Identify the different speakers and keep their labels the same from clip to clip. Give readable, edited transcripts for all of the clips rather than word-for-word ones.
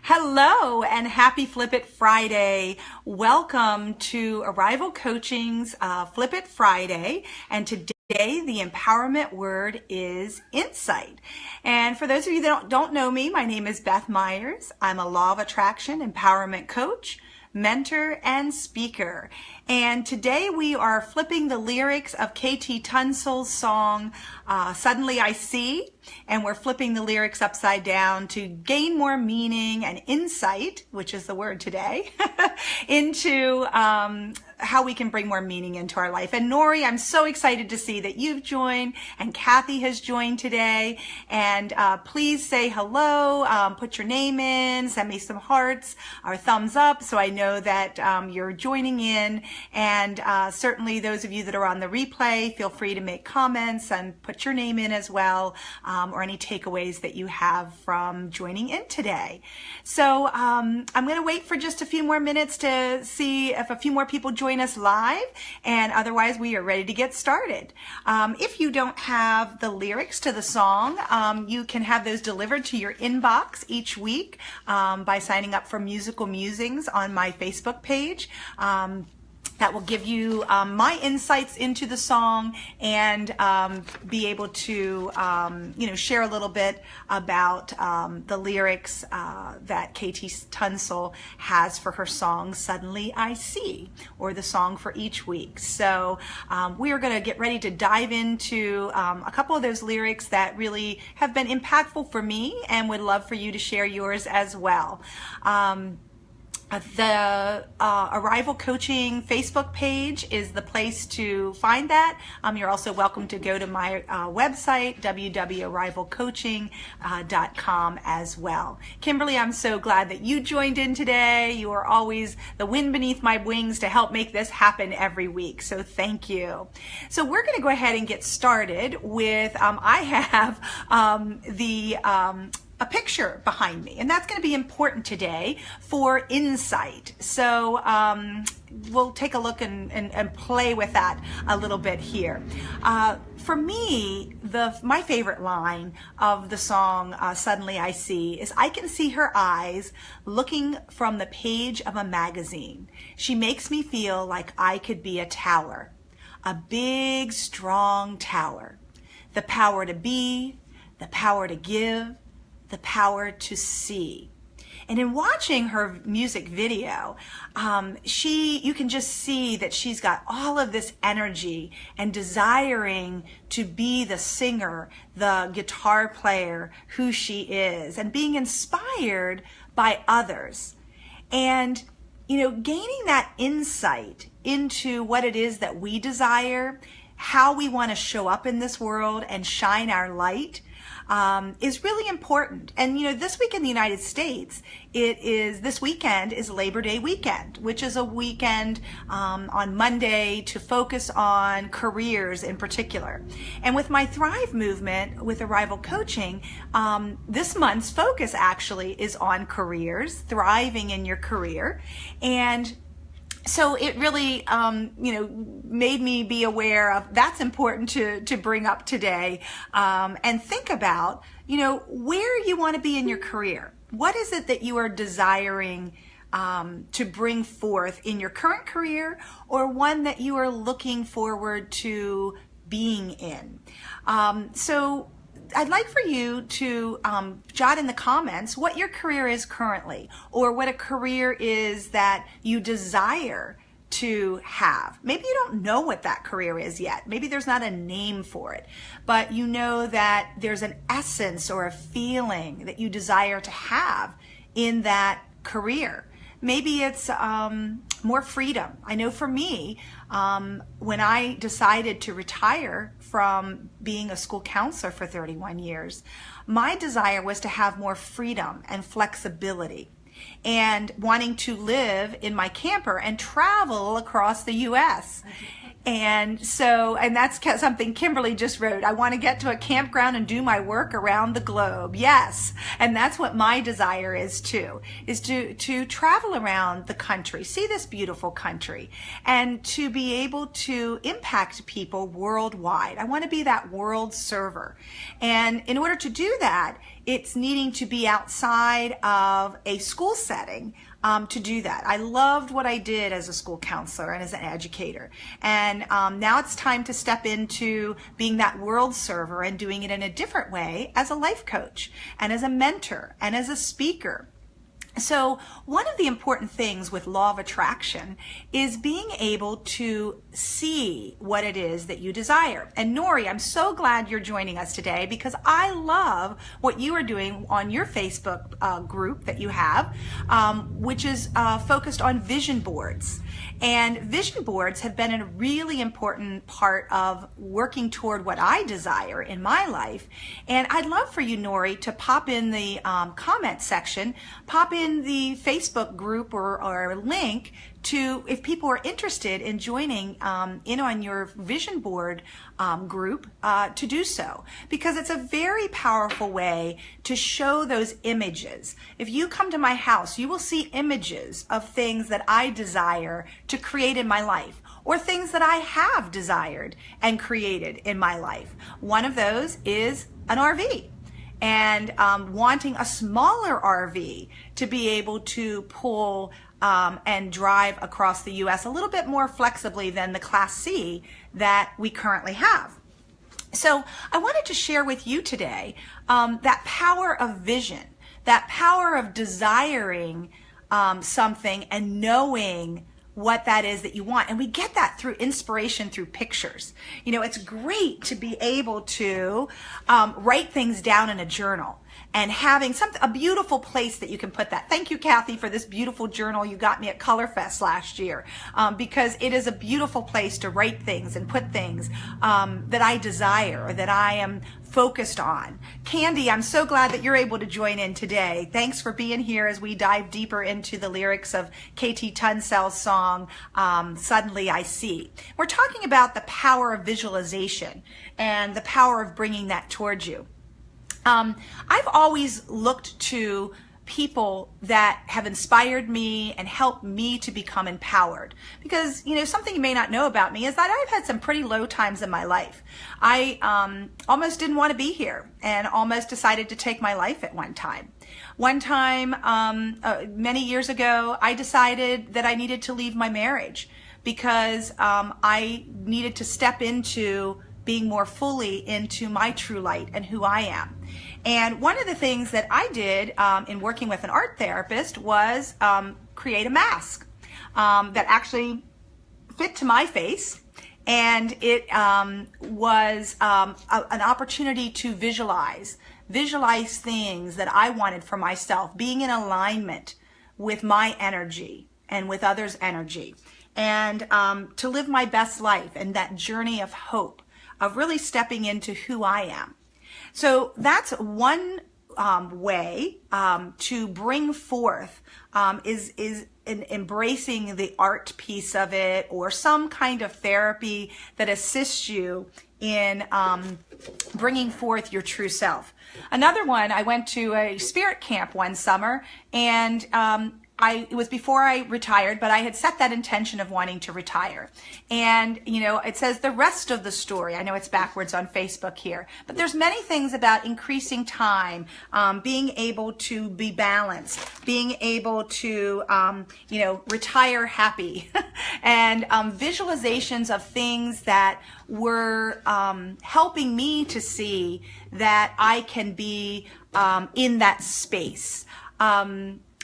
Speaker 1: Hello and happy Flip It Friday. Welcome to Arrival Coaching's Flip It Friday. And today the empowerment word is insight. And for those of you that don't know me, my name is Beth Myers. I'm a Law of Attraction empowerment coach, mentor, and speaker. And today we are flipping the lyrics of K T Tunstall's song, Suddenly I See, and we're flipping the lyrics upside down to gain more meaning and insight, which is the word today, into how we can bring more meaning into our life. And Nori, I'm so excited to see that you've joined, and Kathy has joined today. And please say hello, put your name in, send me some hearts or thumbs up so I know that you're joining in. And certainly those of you that are on the replay, feel free to make comments and put your name in as well, or any takeaways that you have from joining in today. So I'm going to wait for just a few more minutes to see if a few more people join us live, and otherwise we are ready to get started. If you don't have the lyrics to the song, you can have those delivered to your inbox each week by signing up for Musical Musings on my Facebook page. That will give you my insights into the song and be able to share a little bit about the lyrics that K T Tunstall has for her song Suddenly I See, or the song for each week. So we are going to get ready to dive into a couple of those lyrics that really have been impactful for me, and would love for you to share yours as well. The Arrival Coaching Facebook page is the place to find that. You're also welcome to go to my website, www.arrivalcoaching.com as well. Kimberly, I'm so glad that you joined in today. You are always the wind beneath my wings to help make this happen every week. So thank you. So we're going to go ahead and get started with, I have a picture behind me, and that's going to be important today for insight. So we'll take a look and play with that a little bit here. For me, my favorite line of the song Suddenly I See is, I can see her eyes looking from the page of a magazine. She makes me feel like I could be a tower, a big, strong tower. The power to be, the power to give, the power to see. And in watching her music video, you can just see that she's got all of this energy and desiring to be the singer, the guitar player who she is, and being inspired by others. And, gaining that insight into what it is that we desire, how we want to show up in this world and shine our light, is really important. And this week in the United States, this weekend is Labor Day weekend, which is a weekend on Monday to focus on careers in particular. And with my Thrive movement with Arrival Coaching, this month's focus actually is on careers, thriving in your career. And so it really, made me be aware of that's important to bring up today, and think about, where you want to be in your career. What is it that you are desiring to bring forth in your current career, or one that you are looking forward to being in? So I'd like for you to jot in the comments what your career is currently, or what a career is that you desire to have. Maybe you don't know what that career is yet. Maybe there's not a name for it, but you know that there's an essence or a feeling that you desire to have in that career. Maybe it's more freedom. I know for me, when I decided to retire from being a school counselor for 31 years, my desire was to have more freedom and flexibility, and wanting to live in my camper and travel across the U.S. And that's something Kimberly just wrote. I want to get to a campground and do my work around the globe. Yes. And that's what my desire is too, is to travel around the country, see this beautiful country, and to be able to impact people worldwide. I want to be that world server. And in order to do that, it's needing to be outside of a school setting to do that. I loved what I did as a school counselor and as an educator. And now it's time to step into being that world server and doing it in a different way as a life coach and as a mentor and as a speaker. So one of the important things with law of attraction is being able to see what it is that you desire. And Nori, I'm so glad you're joining us today because I love what you are doing on your Facebook group that you have, which is focused on vision boards. And vision boards have been a really important part of working toward what I desire in my life. And I'd love for you, Nori, to pop in the comment section, pop in the Facebook group or link to, if people are interested in joining in on your vision board group, to do so, because it's a very powerful way to show those images. If you come to my house, you will see images of things that I desire to create in my life, or things that I have desired and created in my life. One of those is an RV. And wanting a smaller RV to be able to pull and drive across the U.S. a little bit more flexibly than the Class C that we currently have. So I wanted to share with you today that power of vision, that power of desiring something and knowing what that is that you want. And we get that through inspiration, through pictures. You know, it's great to be able to write things down in a journal and having a beautiful place that you can put that. Thank you, Kathy, for this beautiful journal you got me at Colorfest last year, because it is a beautiful place to write things and put things that I desire or that I am focused on. Candy, I'm so glad that you're able to join in today. Thanks for being here as we dive deeper into the lyrics of K T Tunstall's song, Suddenly I See. We're talking about the power of visualization and the power of bringing that towards you. I've always looked to people that have inspired me and helped me to become empowered, because, you know, something you may not know about me is that I've had some pretty low times in my life. I almost didn't want to be here and almost decided to take my life at one time. One time, many years ago, I decided that I needed to leave my marriage because I needed to step into being more fully into my true light and who I am. And one of the things that I did in working with an art therapist was create a mask that actually fit to my face. And it was an opportunity to visualize things that I wanted for myself, being in alignment with my energy and with others' energy, and to live my best life and that journey of hope, of really stepping into who I am. So that's one way to bring forth is in embracing the art piece of it, or some kind of therapy that assists you in bringing forth your true self. Another one, I went to a spirit camp one summer, and it was before I retired, but I had set that intention of wanting to retire. And, you know, it says the rest of the story. I know it's backwards on Facebook here, but there's many things about increasing time, being able to be balanced, being able to, you know, retire happy, and visualizations of things that were helping me to see that I can be in that space.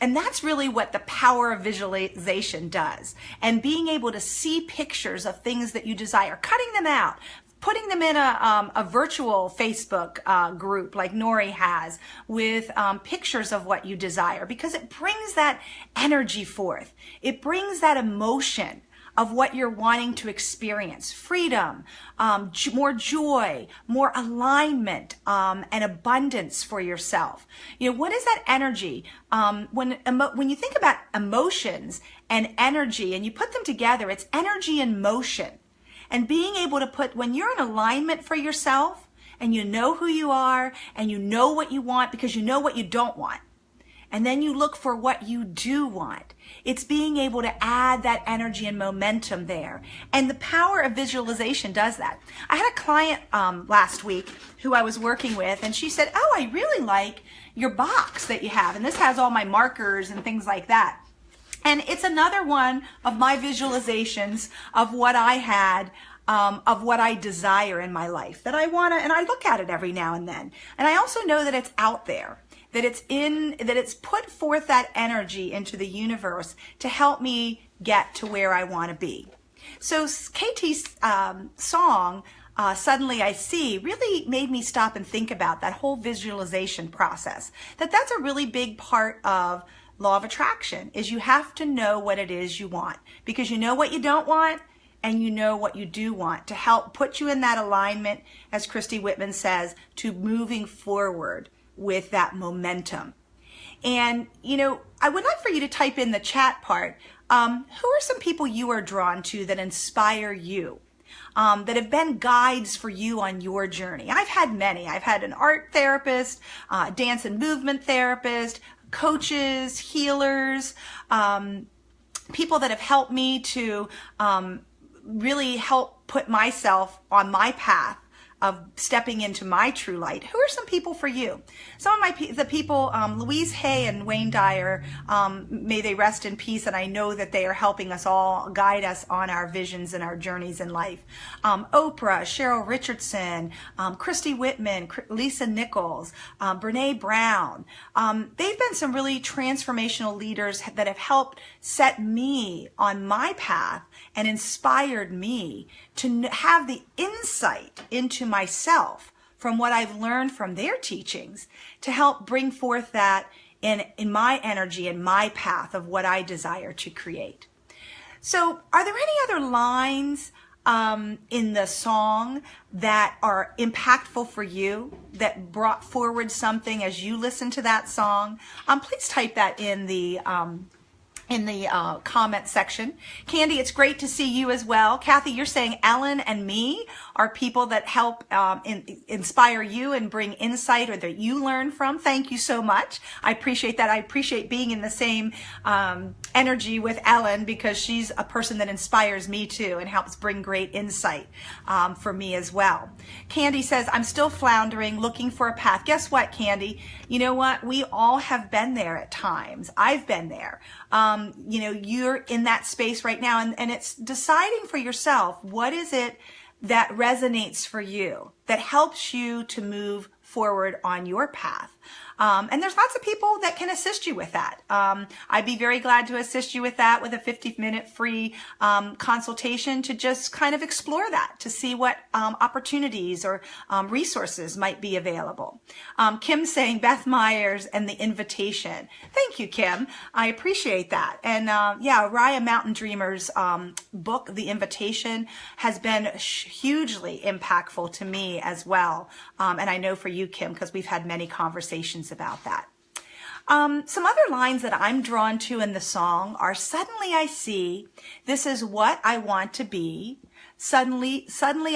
Speaker 1: And that's really what the power of visualization does. And being able to see pictures of things that you desire, cutting them out, putting them in a virtual Facebook group like Nori has, with pictures of what you desire, because it brings that energy forth. It brings that emotion of what you're wanting to experience: freedom, more joy, more alignment, and abundance for yourself. You know, what is that energy? When you think about emotions and energy and you put them together, it's energy in motion. And being able to put, when you're in alignment for yourself and you know who you are and you know what you want because you know what you don't want, and then you look for what you do want. It's being able to add that energy and momentum there. And the power of visualization does that. I had a client last week who I was working with, and she said, oh, I really like your box that you have. And this has all my markers and things like that. And it's another one of my visualizations of what I had, of what I desire in my life that I want to, and I look at it every now and then. And I also know that it's out there. That it's put forth that energy into the universe to help me get to where I want to be. So KT's song, Suddenly I See, really made me stop and think about that whole visualization process. That's a really big part of law of attraction, is you have to know what it is you want, because you know what you don't want and you know what you do want, to help put you in that alignment, as Christy Whitman says, to moving forward with that momentum. And, you know, I would like for you to type in the chat part, who are some people you are drawn to that inspire you, that have been guides for you on your journey? I've had many. I've had an art therapist, dance and movement therapist, coaches, healers, people that have helped me to really help put myself on my path of stepping into my true light. Who are some people for you? Some of the people, Louise Hay and Wayne Dyer, may they rest in peace, and I know that they are helping us all, guide us on our visions and our journeys in life. Oprah, Cheryl Richardson, Christy Whitman, Lisa Nichols, Brene Brown. They've been some really transformational leaders that have helped set me on my path and inspired me to have the insight into myself from what I've learned from their teachings to help bring forth that in my energy and my path of what I desire to create. So are there any other lines in the song that are impactful for you, that brought forward something as you listen to that song? Please type that in the comment section. Candy, it's great to see you as well. Kathy, you're saying Ellen and me are people that help inspire you and bring insight, or that you learn from. Thank you so much. I appreciate that. I appreciate being in the same energy with Ellen, because she's a person that inspires me too and helps bring great insight for me as well. Candy says, I'm still floundering, looking for a path. Guess what, Candy? You know what? We all have been there at times. I've been there. You know, you're in that space right now, and it's deciding for yourself, what is it that resonates for you, that helps you to move forward on your path. And there's lots of people that can assist you with that. I'd be very glad to assist you with that, with a 50-minute free consultation to just kind of explore that, to see what opportunities or resources might be available. Kim saying Beth Myers and The Invitation. Thank you, Kim. I appreciate that. And yeah, Raya Mountain Dreamer's book, The Invitation, has been hugely impactful to me as well. And I know for you, Kim, because we've had many conversations about that. Some other lines that I'm drawn to in the song are, suddenly I see this is what I want to be. Suddenly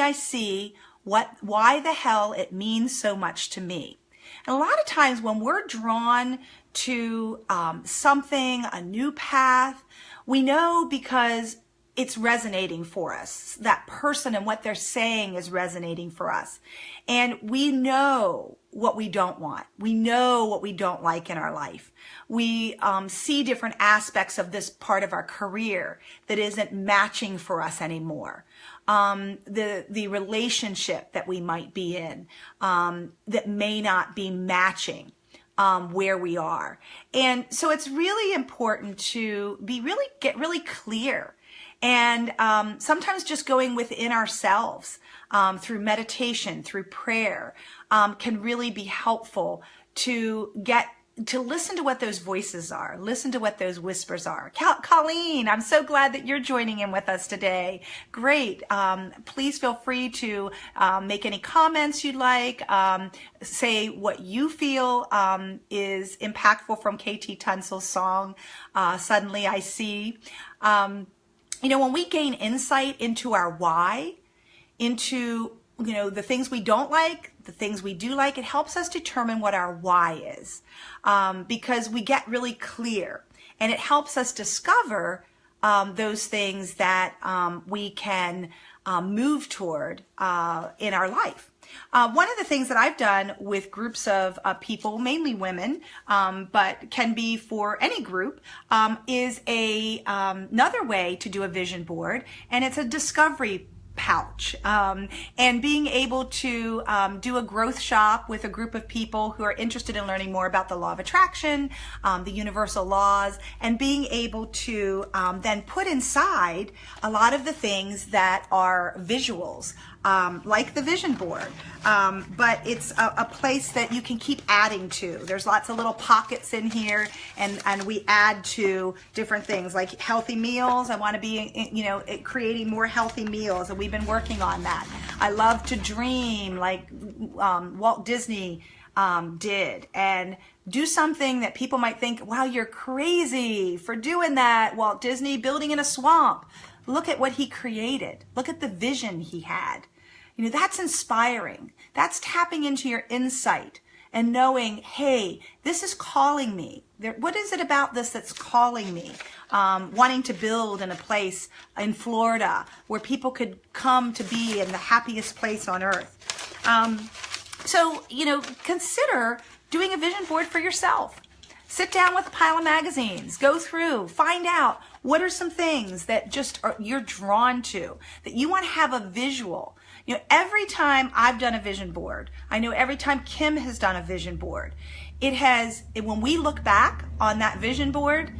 Speaker 1: I see why the hell it means so much to me. And a lot of times when we're drawn to something, a new path, we know because it's resonating for us. That person and what they're saying is resonating for us. And we know what we don't want. We know what we don't like in our life. We see different aspects of this part of our career that isn't matching for us anymore. The relationship that we might be in that may not be matching where we are. And so it's really important to get really clear. And sometimes just going within ourselves through meditation, through prayer, can really be helpful to listen to what those voices are, listen to what those whispers are. Colleen, I'm so glad that you're joining in with us today. Great. Please feel free to make any comments you'd like. Say what you feel is impactful from KT Tunstall's song, Suddenly I See. You know, when we gain insight into our why, into, the things we don't like, the things we do like. It helps us determine what our why is, because we get really clear, and it helps us discover those things that we can move toward in our life. One of the things that I've done with groups of people, mainly women, but can be for any group, is another way to do a vision board, and it's a discovery pouch, and being able to do a growth shop with a group of people who are interested in learning more about the law of attraction, the universal laws, and being able to then put inside a lot of the things that are visuals, like the vision board, but it's a place that you can keep adding to. There's lots of little pockets in here, and we add to different things like healthy meals. I want to be, creating more healthy meals, and we've been working on that. I love to dream like Walt Disney did, and do something that people might think, wow, you're crazy for doing that. Walt Disney building in a swamp. Look at what he created. Look at the vision he had. That's inspiring. That's tapping into your insight and knowing, hey, this is calling me. What is it about this that's calling me? Wanting to build in a place in Florida where people could come to be in the happiest place on earth. So, consider doing a vision board for yourself. Sit down with a pile of magazines, go through, find out what are some things that you're drawn to, that you want to have a visual. Every time I've done a vision board, I know every time Kim has done a vision board, when we look back on that vision board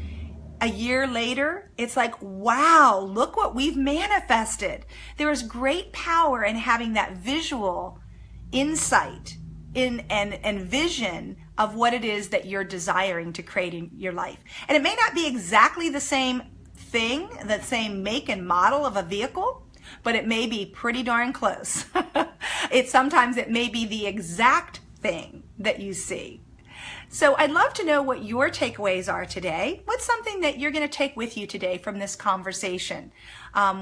Speaker 1: a year later, it's like, wow, look what we've manifested. There is great power in having that visual insight and vision of what it is that you're desiring to create in your life. And it may not be exactly the same thing, the same make and model of a vehicle, but it may be pretty darn close. Sometimes it may be the exact thing that you see. So I'd love to know what your takeaways are today. What's something that you're going to take with you today from this conversation,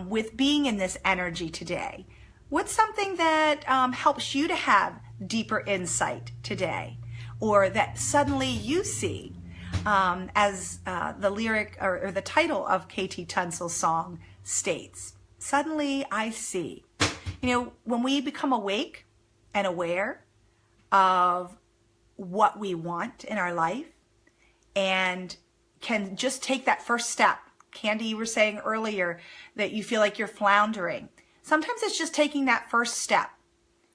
Speaker 1: with being in this energy today? What's something that helps you to have deeper insight today, or that suddenly you see, as the lyric or the title of K T Tunstall's song states? Suddenly I see. When we become awake and aware of what we want in our life and can just take that first step. Candy, you were saying earlier that you feel like you're floundering. Sometimes it's just taking that first step.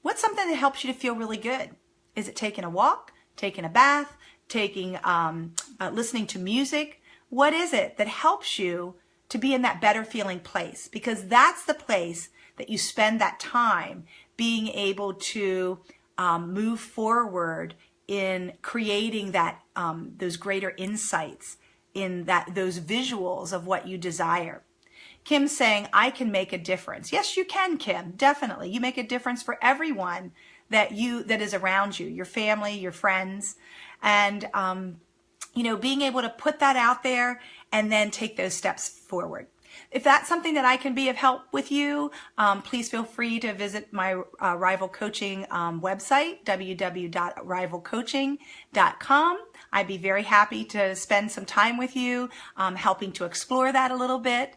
Speaker 1: What's something that helps you to feel really good? Is it taking a walk, taking a bath, listening to music? What is it that helps you to be in that better feeling place? Because that's the place that you spend that time being able to move forward in creating that those greater insights, in those visuals of what you desire. Kim's saying, I can make a difference. Yes, you can, Kim. Definitely. You make a difference for everyone that is around you, your family, your friends. And, being able to put that out there and then take those steps forward. If that's something that I can be of help with you, please feel free to visit my Rival Coaching website, www.rivalcoaching.com. I'd be very happy to spend some time with you, helping to explore that a little bit.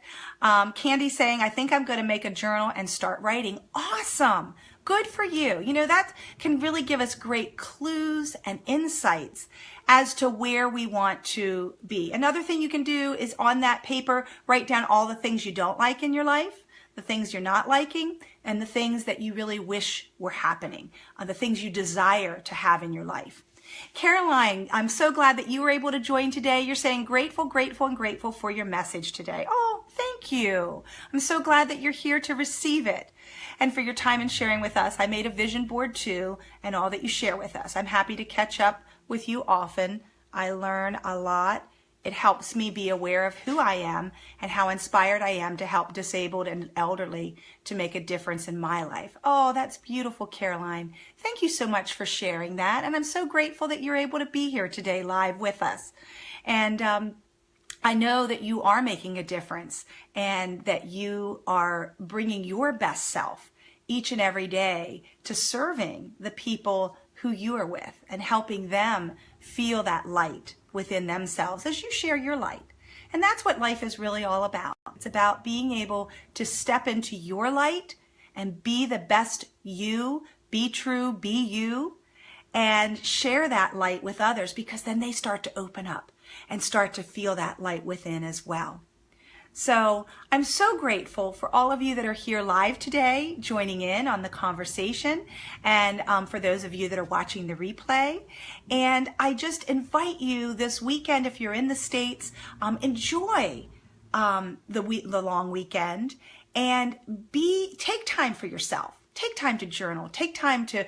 Speaker 1: Candy saying, I think I'm going to make a journal and start writing. Awesome. Good for you. That can really give us great clues and insights as to where we want to be. Another thing you can do is on that paper, write down all the things you don't like in your life, the things you're not liking, and the things that you really wish were happening, the things you desire to have in your life. Caroline, I'm so glad that you were able to join today. You're saying grateful, grateful, and grateful for your message today. Oh, thank you. I'm so glad that you're here to receive it and for your time and sharing with us. I made a vision board too, and all that you share with us. I'm happy to catch up with you often. I learn a lot. It helps me be aware of who I am and how inspired I am to help disabled and elderly to make a difference in my life. Oh, that's beautiful, Caroline. Thank you so much for sharing that. And I'm so grateful that you're able to be here today live with us. And I know that you are making a difference and that you are bringing your best self each and every day to serving the people who you are with and helping them feel that light within themselves as you share your light. And that's what life is really all about. It's about being able to step into your light and be the best you, be true, be you, and share that light with others, because then they start to open up and start to feel that light within as well. So I'm so grateful for all of you that are here live today, joining in on the conversation, and for those of you that are watching the replay. And I just invite you this weekend, if you're in the States, enjoy the long weekend, and take time for yourself. Take time to journal. Take time to,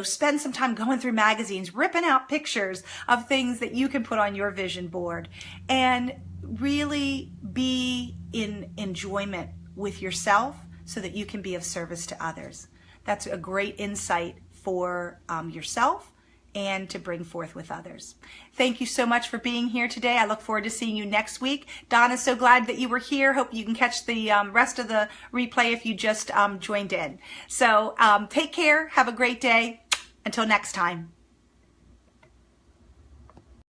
Speaker 1: spend some time going through magazines, ripping out pictures of things that you can put on your vision board, and really be in enjoyment with yourself so that you can be of service to others. That's a great insight for yourself and to bring forth with others. Thank you so much for being here today. I look forward to seeing you next week. Donna, so glad that you were here. Hope you can catch the rest of the replay if you just joined in. So take care. Have a great day. Until next time.